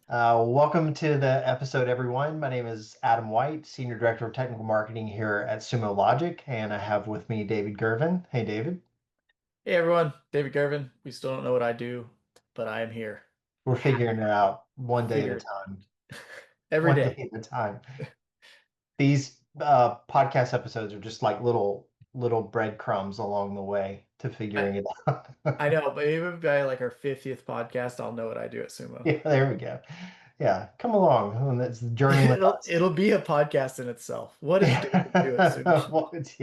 Welcome to the episode, everyone. My name is Adam White, Senior Director of Technical Marketing here at Sumo Logic, and I have with me David Gervin. Hey, David. Hey everyone, David Gervin. We still don't know what I do, but I am here. We're figuring it out one day at a Figured time. every One day day. at a time. These podcast episodes are just like little breadcrumbs along the way to I, figuring it out. I know, but even by like our 50th podcast, I'll know what I do at Sumo. Yeah, there we go. Yeah, come along. And that's the journey with It'll us. it'll be a podcast in itself. What does David do at Yeah. Sumo?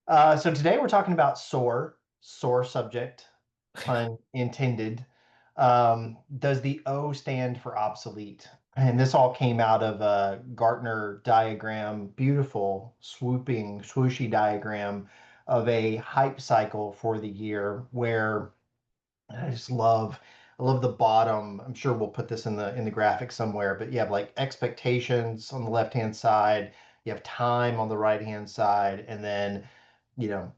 Yeah. So today we're talking about SOAR subject, pun intended. Does the O stand for obsolete? And this all came out of a Gartner diagram, beautiful, swooping, swooshy diagram of a hype cycle for the year where I just I love the bottom. I'm sure we'll put this in the graphic somewhere, but you have like expectations on the left-hand side, you have time on the right-hand side, and then, you know,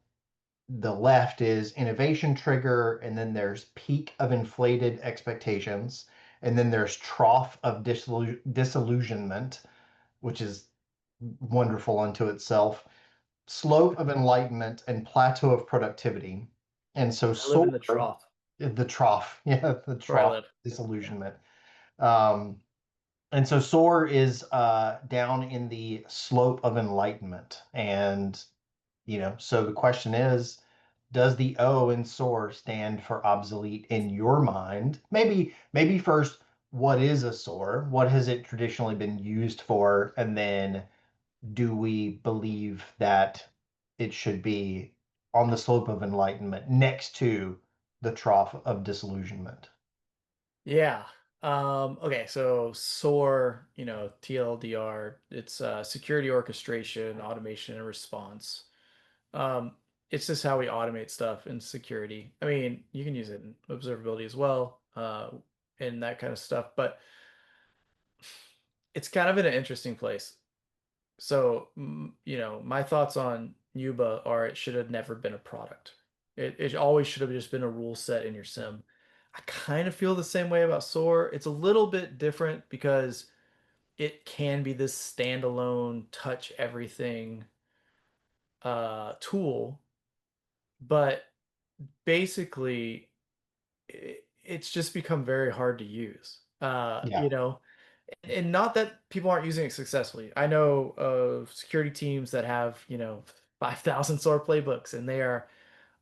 the left is innovation trigger, and then there's peak of inflated expectations, and then there's trough of disillusionment, which is wonderful unto itself, slope of enlightenment, and plateau of productivity. And so I live in the SOAR, trough the trough, yeah, the where I trough live. Yeah. disillusionment. Um, and so SOAR is down in the slope of enlightenment. And, so the question is, does the O in SOAR stand for obsolete in your mind? Maybe first, what is a SOAR? What has it traditionally been used for? And then do we believe that it should be on the slope of enlightenment next to the trough of disillusionment? Yeah. Okay, so SOAR, TLDR, it's security orchestration, automation, and response. Um, it's just how we automate stuff in security. I mean, you can use it in observability as well, and that kind of stuff, but it's kind of in an interesting place. So, my thoughts on Yuba are it should have never been a product. It always should have just been a rule set in your sim. I kind of feel the same way about SOAR. It's a little bit different because it can be this standalone touch everything tool, but basically it's just become very hard to use. Yeah. And not that people aren't using it successfully. I know of security teams that have, 5,000 SOAR playbooks and they are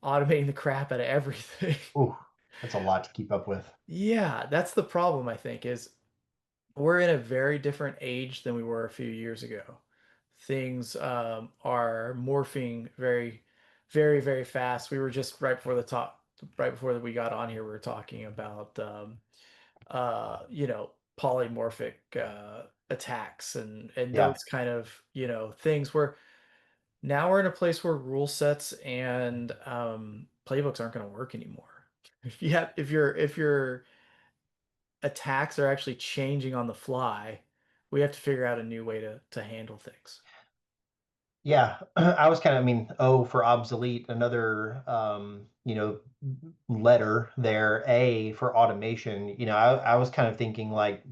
automating the crap out of everything. Ooh, that's a lot to keep up with. Yeah, that's the problem, I think, is we're in a very different age than we were a few years ago. Things are morphing very, very, very fast. We were just right before we got on here, we were talking about polymorphic attacks and Yeah. those kind of, things where now we're in a place where rule sets and playbooks aren't going to work anymore. If your attacks are actually changing on the fly, we have to figure out a new way to handle things. Yeah, I was kind of, I mean, O for obsolete, another, letter there, A for automation. I was kind of thinking like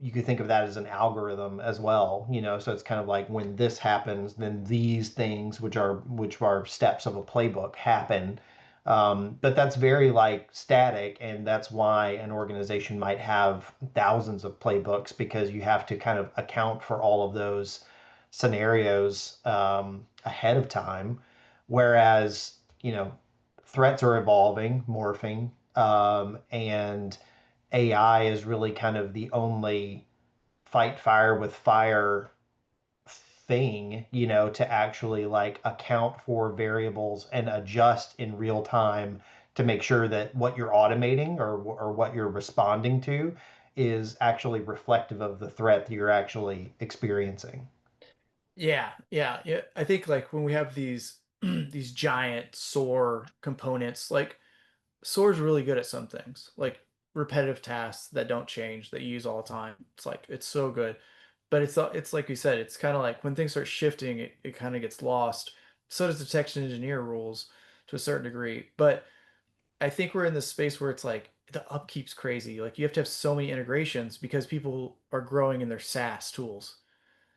you could think of that as an algorithm as well, so it's kind of like when this happens, then these things, which are steps of a playbook happen. But that's very like static, and that's why an organization might have thousands of playbooks because you have to kind of account for all of those scenarios ahead of time. Whereas, threats are evolving, morphing, and AI is really kind of the only fight fire with fire thing, to actually like account for variables and adjust in real time to make sure that what you're automating or what you're responding to is actually reflective of the threat that you're actually experiencing. Yeah. I think like when we have these these giant SOAR components, like SOAR is really good at some things, like repetitive tasks that don't change that you use all the time. It's like it's so good. But it's like we said, it's kind of like when things start shifting, it kind of gets lost. So does detection engineer rules to a certain degree. But I think we're in this space where it's like the upkeep's crazy. Like you have to have so many integrations because people are growing in their SaaS tools.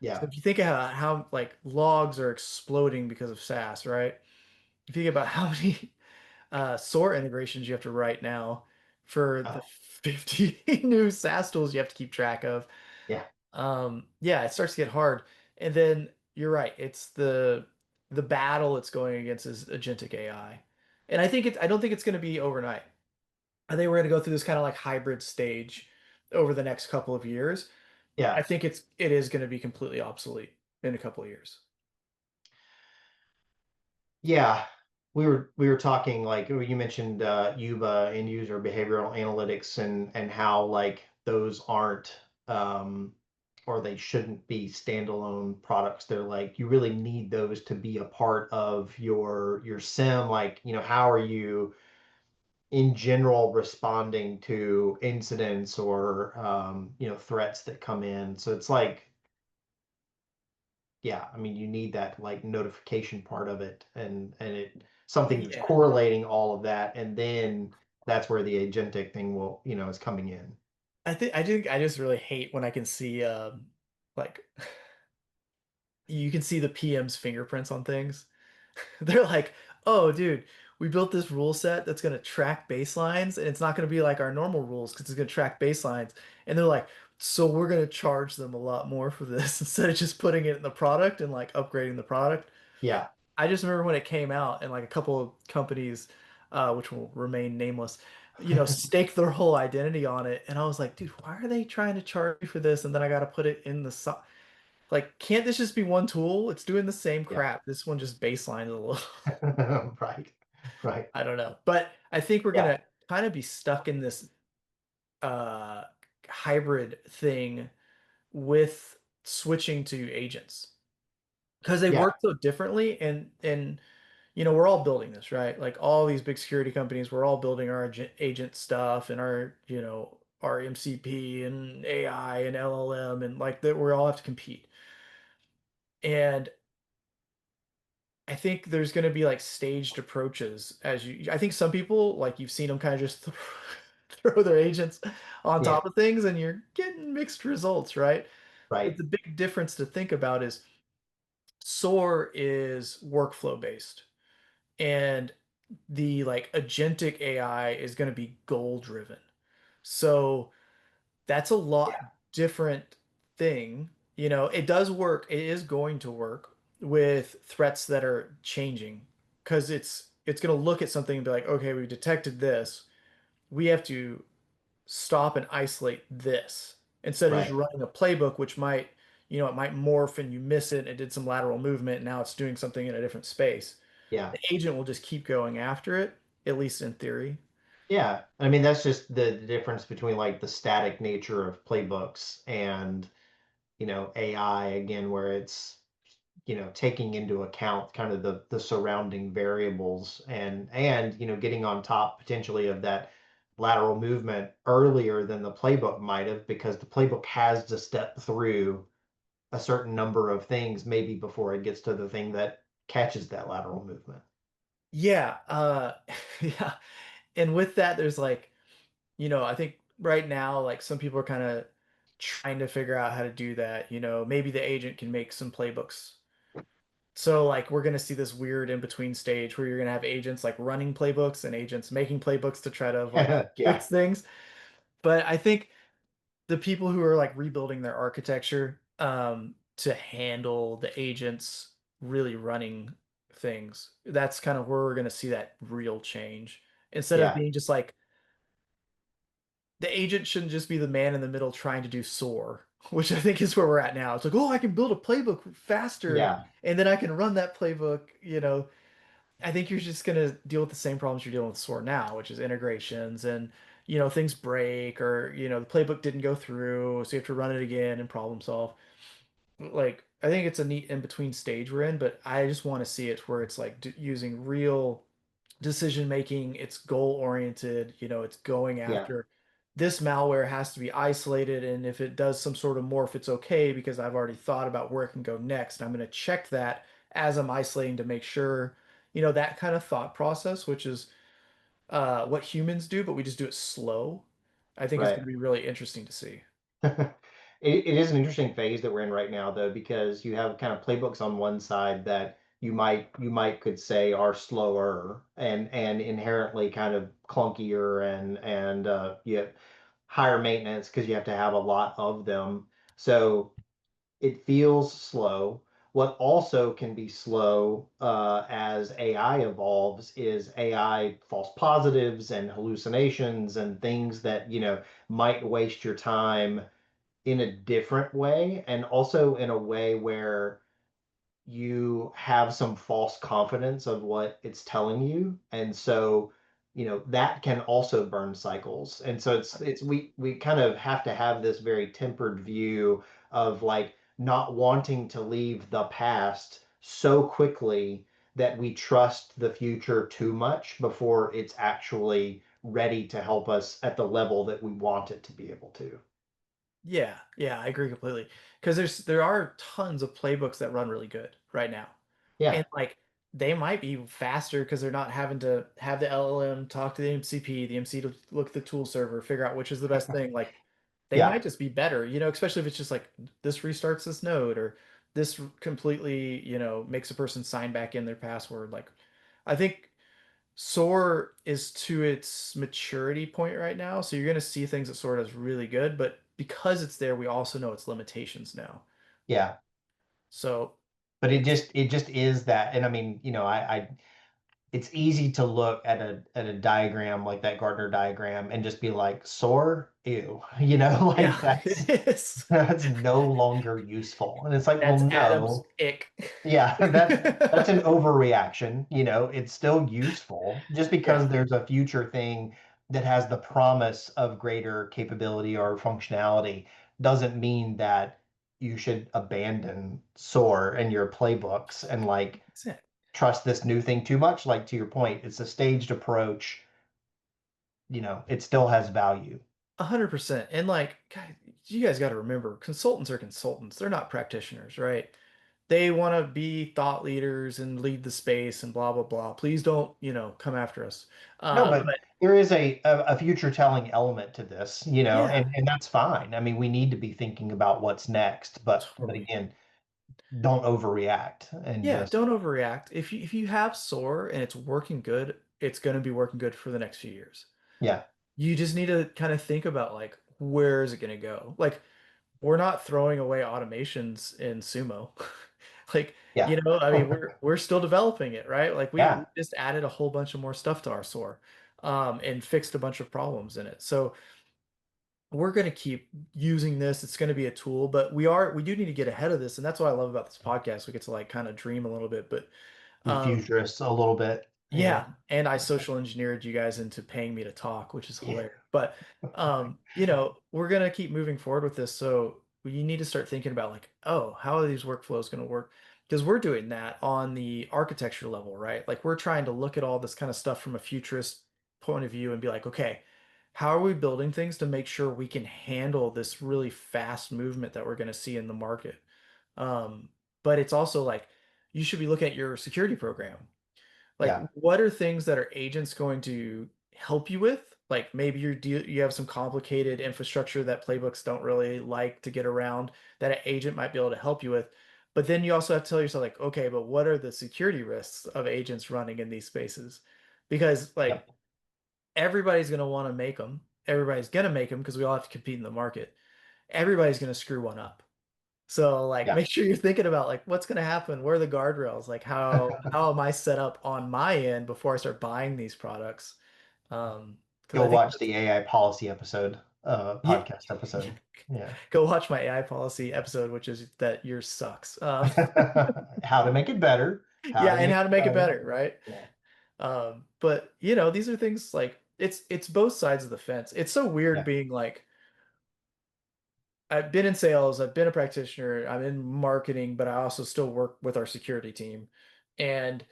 So Yeah. if you think about how like logs are exploding because of SaaS, right? If you think about how many SOAR integrations you have to write now for the Oh, 50 new SaaS tools you have to keep track of. yeah. Yeah, it starts to get hard. And then you're right, it's the battle it's going against is agentic AI. And I don't think it's going to be overnight. I think we're going to go through this kind of like hybrid stage over the next couple of years. I Yeah. think it is going to be completely obsolete in a couple of years. Yeah, we were talking like you mentioned UBA end user behavioral analytics and how like those aren't or they shouldn't be standalone products. They're like you really need those to be a part of your SIM. Like, how are you in general responding to incidents or threats that come in? So it's like yeah, I mean, you need that like notification part of it and it something that's Yeah. correlating all of that, and then that's where the agentic thing will, is coming in. I just really hate when I can see like you can see the PM's fingerprints on things. They're like, "Oh, dude, we built this rule set that's going to track baselines, and it's not going to be like our normal rules because it's going to track baselines." And they're like, "So we're going to charge them a lot more for this instead of just putting it in the product and like upgrading the product." Yeah. I just remember when it came out, and like a couple of companies, which will remain nameless, stake their whole identity on it, and I was like, "Dude, why are they trying to charge me for this?" And then I got to put it in the so like, can't this just be one tool? It's doing the same Yeah. crap. This one just baselines a little. Right. Right. I don't know. But I think we're Yeah. gonna kind of be stuck in this uh hybrid thing with switching to agents because they Yeah. work so differently and we're all building this, right? Like all these big security companies, we're all building our agent stuff and our MCP and AI and LLM and like that we all have to compete. And I think there's going to be like staged approaches I think some people like you've seen them kind of just throw their agents on Yeah. top of things and you're getting mixed results, right? But Right. the big difference to think about is SOAR is workflow based and the like agentic AI is going to be goal driven. So that's a lot Yeah. different thing. It does work. It is going to work with threats that are changing because it's going to look at something and be like, okay, we detected this. We have to stop and isolate this instead of just Right. running a playbook, which it might morph and you miss it. It did some lateral movement. And now it's doing something in a different space. Yeah. The agent will just keep going after it, at least in theory. Yeah. I mean, that's just the difference between like the static nature of playbooks and, AI again, where it's taking into account kind of the surrounding variables and getting on top potentially of that lateral movement earlier than the playbook might have because the playbook has to step through a certain number of things maybe before it gets to the thing that catches that lateral movement. Yeah, yeah. And with that, there's like, I think right now, like some people are kind of trying to figure out how to do that. Maybe the agent can make some playbooks. So like we're gonna see this weird in between stage where you're gonna have agents like running playbooks and agents making playbooks to try to like Yeah. fix things. But I think the people who are like rebuilding their architecture to handle the agents really running things, that's kind of where we're gonna see that real change. Instead of Yeah. being just like the agent shouldn't just be the man in the middle trying to do SOAR, which I think is where we're at now. It's like, oh, I can build a playbook faster Yeah. and then I can run that playbook. I think you're just gonna deal with the same problems you're dealing with SOAR now, which is integrations and things break or the playbook didn't go through, so you have to run it again and problem solve. Like I think it's a neat in between stage we're in, but I just want to see it where it's like using real decision making, it's goal oriented, it's going Yeah. after this malware has to be isolated and if it does some sort of morph it's okay because I've already thought about where it can go next. I'm going to check that as I'm isolating to make sure, that kind of thought process, which is what humans do, but we just do it slow, I think is going Right. to be really interesting to see. It is an interesting phase that we're in right now, though, because you have kind of playbooks on one side that you might could say are slower and inherently kind of clunkier and you have higher maintenance because you have to have a lot of them. So it feels slow. What also can be slow as AI evolves is AI false positives and hallucinations and things that, might waste your time in a different way and also in a way where you have some false confidence of what it's telling you. And so, that can also burn cycles. And so we kind of have to have this very tempered view of like not wanting to leave the past so quickly that we trust the future too much before it's actually ready to help us at the level that we want it to be able to. Yeah, yeah, I agree completely. Because there are tons of playbooks that run really good right now. Yeah. And like they might be faster because they're not having to have the LLM talk to the MCP, the MC to look at the tool server, figure out which is the best thing. Like they Yeah. might just be better, especially if it's just like this restarts this node or this completely, makes a person sign back in their password. Like I think SOAR is to its maturity point right now, so you're going to see things that SOAR does really good, but because it's there, we also know its limitations now. Yeah. So But it it's just it just is that. And I mean, I it's easy to look at a diagram like that Gardner diagram and just be like, sore, ew. yeah, Like that's it is. that's no longer useful. And it's like, well, That's Adam's no. ick. Yeah, that's an overreaction. It's still useful. Just Yeah, because there's a future thing that has the promise of greater capability or functionality doesn't mean that you should abandon SOAR and your playbooks and like that's it. trust this new thing too much. Like to your point, it's a staged approach. It still has value. 100%. And like, God, you guys got to remember, consultants are consultants. They're not practitioners, right? They want to be thought leaders and lead the space and blah blah blah. Please don't, come after us. No, but But there is a future telling element to this, yeah, and that's fine. I mean, we need to be thinking about what's next, but totally. again, don't overreact and Yeah, just don't overreact. If you have SOAR and it's working good, it's going to be working good for the next few years. yeah, You just need to kind of think about like where is it going to go? Like we're not throwing away automations in Sumo. Like, yeah, I mean, we're still developing it, right? Like we yeah, just added a whole bunch of more stuff to our SOAR, and fixed a bunch of problems in it. So we're going to keep using this. It's going to be a tool, but we do need to get ahead of this, and that's what I love about this podcast. We get to like kind of dream a little bit, but be um, futurists a little bit. Yeah, yeah, and I social engineered you guys into paying me to talk, which is yeah, hilarious. But we're gonna keep moving forward with this, so you need to start thinking about like, oh, how are these workflows gonna work? Because we're doing that on the architecture level, right? Like we're trying to look at all this kind of stuff from a futurist point of view and be like, okay, how are we building things to make sure we can handle this really fast movement that we're gonna see in the market? Um, but it's also like you should be looking at your security program like, yeah, what are things that are agents going to help you with? Like maybe you have some complicated infrastructure that playbooks don't really like to get around that an agent might be able to help you with. But then you also have to tell yourself like, okay, but what are the security risks of agents running in these spaces? Because like yep, everybody's going to want to make them. Everybody's going to make them because we all have to compete in the market. Everybody's going to screw one up. So like yeah. make sure you're thinking about like what's going to happen, where are the guardrails, like how am I set up on my end before I start buying these products? Because Go I think watch the AI policy episode, yeah, podcast episode. Yeah. go watch my AI policy episode, which is that yours sucks. How to make it better, how Yeah, to and make how it to make it better. better, right? Yeah, But these are things like it's both sides of the fence. It's so weird yeah, being like I've been in sales, I've been a practitioner, I'm in marketing, but I also still work with our security team. And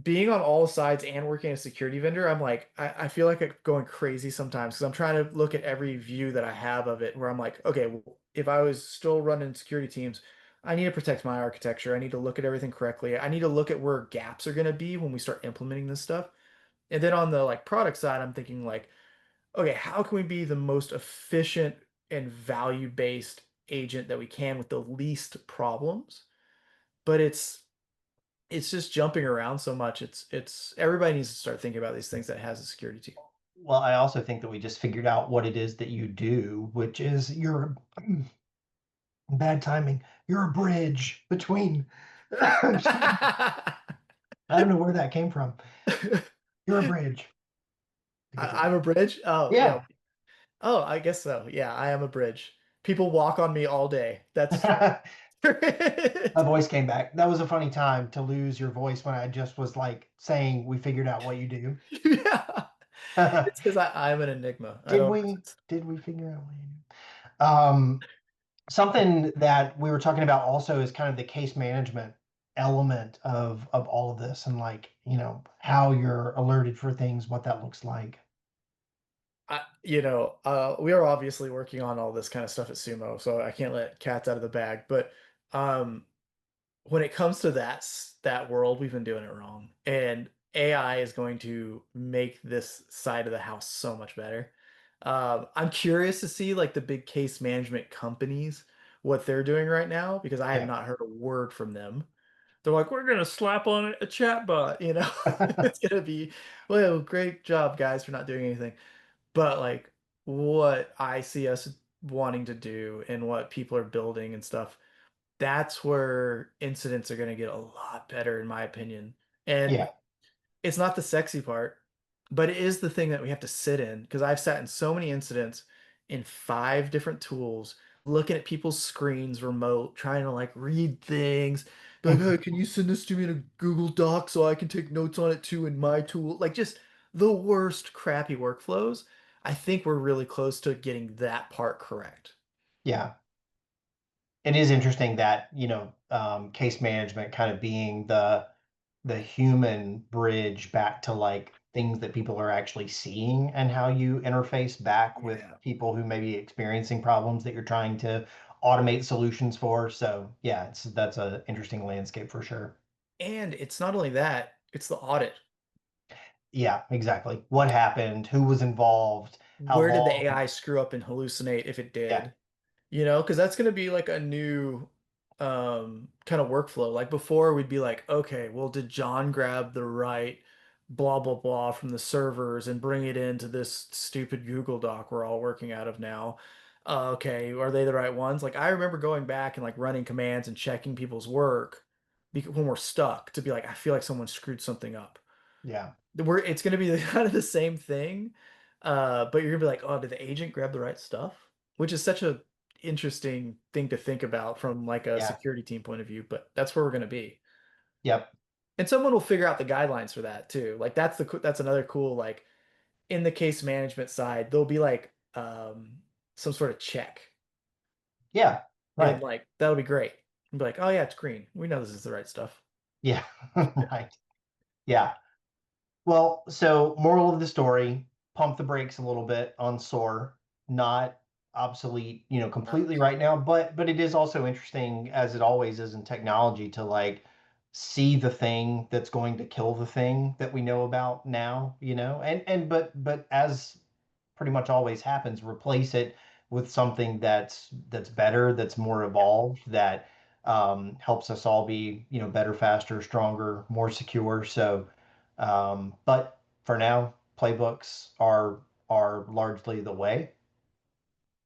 being on all sides and working as a security vendor, I'm like, I feel like I'm going crazy sometimes because I'm trying to look at every view that I have of it where I'm like, okay, well, if I was still running security teams, I need to protect my architecture. I need to look at everything correctly. I need to look at where gaps are going to be when we start implementing this stuff. And then on the like product side, I'm thinking like, okay, how can we be the most efficient and value-based agent that we can with the least problems? But it's just jumping around so much. It's everybody needs to start thinking about these things that has a security team. Well, I also think that we just figured out what it is that you do, which is you're bad timing. You're a bridge between. I don't know where that came from. You're a bridge. I think it's a I'm a bridge. Oh, yeah. yeah. Oh, I guess so. Yeah, I am a bridge. People walk on me all day. That's My voice came back. That was a funny time to lose your voice when I just was like saying we figured out what you do. yeah. It's because I'm an enigma. I Did don't. we? Did we figure out what you do? Something that we were talking about also is kind of the case management element of all of this, and like how you're alerted for things, what that looks like. We are obviously working on all this kind of stuff at Sumo, so I can't let cats out of the bag. But um, when it comes to that world, we've been doing it wrong, and AI is going to make this side of the house so much better. I'm curious to see like the big case management companies what they're doing right now because I have Yeah. not heard a word from them. They're like, we're gonna slap on a chat bot, you know? It's gonna be, well, great job, guys, for not doing anything. But like what I see us wanting to do and what people are building and stuff, that's where incidents are going to get a lot better, in my opinion. And Yeah. it's not the sexy part, but it is the thing that we have to sit in because I've sat in so many incidents in 5 different tools, looking at people's screens remote, trying to like read things. Be like, hey, can you send this to me in a Google Doc so I can take notes on it too in my tool? Like just the worst crappy workflows. I think we're really close to getting that part correct. Yeah. It is interesting that, case management kind of being the human bridge back to like things that people are actually seeing and how you interface back with Yeah. people who may be experiencing problems that you're trying to automate solutions for. So yeah, that's a interesting landscape for sure. And it's not only that, it's the audit. Yeah, exactly. What happened? Who was involved? How Where did the long? AI screw up and hallucinate if it Yeah, did? Because that's going to be like a new kind of workflow. Like before, we'd be like, okay, well, did John grab the right blah, blah, blah from the servers and bring it into this stupid Google Doc we're all working out of now? Okay, are they the right ones? Like I remember going back and like running commands and checking people's work when we're stuck to be like, I feel like someone screwed something up. yeah, It's going to be kind of the same thing, but you're gonna be like, oh, did the agent grab the right stuff? Which is such a interesting thing to think about from like a yeah, security team point of view. But that's where we're going to be, yep, and someone will figure out the guidelines for that too. Like that's another cool like in the case management side, there'll be like some sort of check, yeah, and right, like that'll be great. And be like, oh yeah, it's green. We know this is the right stuff. yeah, right, yeah. Well, so moral of the story, pump the brakes a little bit on SOAR, not obsolete, completely right now, but it is also interesting, as it always is in technology, to like see the thing that's going to kill the thing that we know about now, but as pretty much always happens, replace it with something that's better, that's more evolved, that helps us all be, better, faster, stronger, more secure. So but for now, playbooks are largely the way.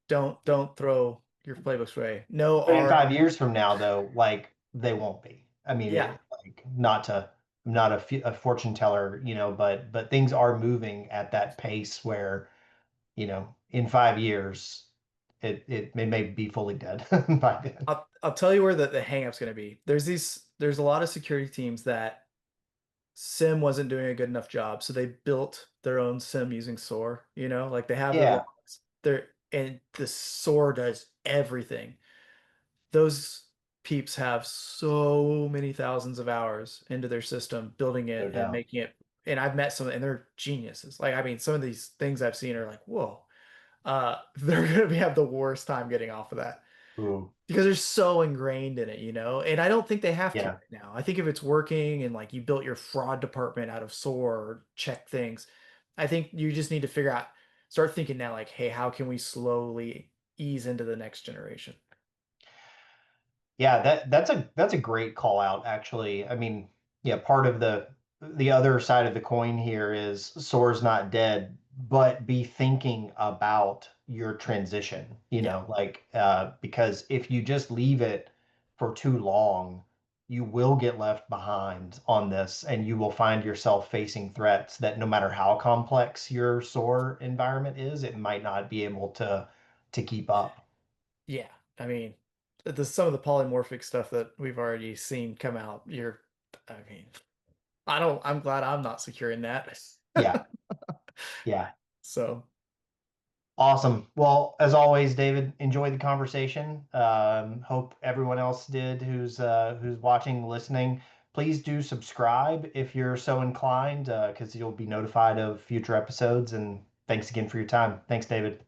Don't throw your playbooks away. No But in R. 5 years from now, though, like they won't be. I mean, Yeah, like I'm not a fortune teller, but things are moving at that pace where, in 5 years, it may be fully dead by then. I'll tell you where the hang-up's going to be. There's a lot of security teams that SIM wasn't doing a good enough job, so they built their own SIM using SOAR, like they have their Yeah, logs. And the SOAR does everything. Those peeps have so many thousands of hours into their system building no it and doubt. making it. And I've met some and they're geniuses. Like I mean, some of these things I've seen are like, whoa. They're gonna have the worst time getting off of that. Ooh, because they're so ingrained in it, And I don't think they have to yeah. right now. I think if it's working and like you built your fraud department out of SOAR or check things, I think you just need to start thinking now, like, hey, how can we slowly ease into the next generation? Yeah, that's a great call out, actually. I mean, yeah, part of the other side of the coin here is Soar's not dead, but be thinking about your transition, Yeah. like because if you just leave it for too long, you will get left behind on this, and you will find yourself facing threats that no matter how complex your Soar environment is, it might not be able to keep up. Yeah. I mean, some of the polymorphic stuff that we've already seen come out, I mean, I'm glad I'm not securing that. Yeah, yeah. So Awesome. Well, as always, David, enjoy the conversation. Hope everyone else did who's watching, listening. Please do subscribe if you're so inclined, because you'll be notified of future episodes. And thanks again for your time. Thanks, David.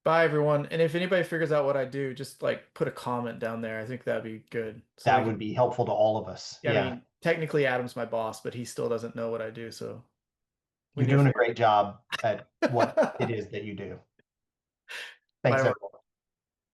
bye everyone. And if anybody figures out what I do, just like put a comment down there. I think that'd be good. So we That would can, be helpful to all of us. I Yeah, mean, technically Adam's my boss, but he still doesn't know what I do. So we you're need to doing a figure great job at what it it is that you do. out. Thanks, Bye. everyone.